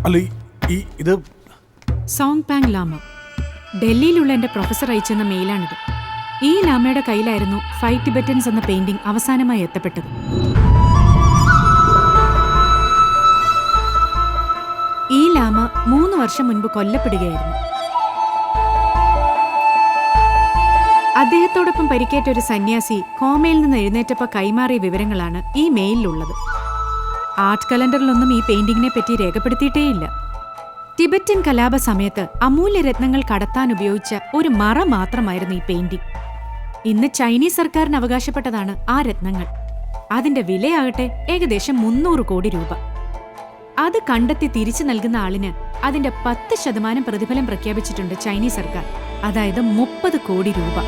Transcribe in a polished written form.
അല്ല ഇത് സോങ് പാങ് ലാമ, ഡൽഹിയിലുള്ള എന്റെ പ്രൊഫസർ അയച്ചെന്ന മെയിലാണിത്. ഈ ലാമയുടെ കയ്യിലായിരുന്നു 5 ടിബറ്റൻസ് എന്ന പെയിന്റിംഗ് അവസാനമായി എത്തപ്പെട്ടത്. ഈ ലാമ 3 വർഷം മുൻപ് കൊല്ലപ്പെടുകയായിരുന്നു. അദ്ദേഹത്തോടൊപ്പം പരിക്കേറ്റ ഒരു സന്യാസി കോമയിൽ നിന്ന് എഴുന്നേറ്റപ്പോൾ കൈമാറിയ വിവരങ്ങളാണ് ഈ മെയിലിലുള്ളത്. ആർട്ട് കലണ്ടറിലൊന്നും ഈ പെയിന്റിങ്ങിനെ പറ്റി രേഖപ്പെടുത്തിയിട്ടേയില്ല. ടിബറ്റൻ കലാപ സമയത്ത് അമൂല്യ രത്നങ്ങൾ കടത്താൻ ഉപയോഗിച്ച ഒരു മറ മാത്രമായിരുന്നു ഈ പെയിന്റിംഗ്. ഇന്ന് ചൈനീസ് സർക്കാരിന് അവകാശപ്പെട്ടതാണ് ആ രത്നങ്ങൾ. അതിന്റെ വിലയാകട്ടെ ഏകദേശം 300 കോടി രൂപ. അത് കണ്ടെത്തി തിരിച്ചു നൽകുന്ന ആളിന് അതിന്റെ 10% പ്രതിഫലം പ്രഖ്യാപിച്ചിട്ടുണ്ട് ചൈനീസ് സർക്കാർ, അതായത് 30 കോടി രൂപ.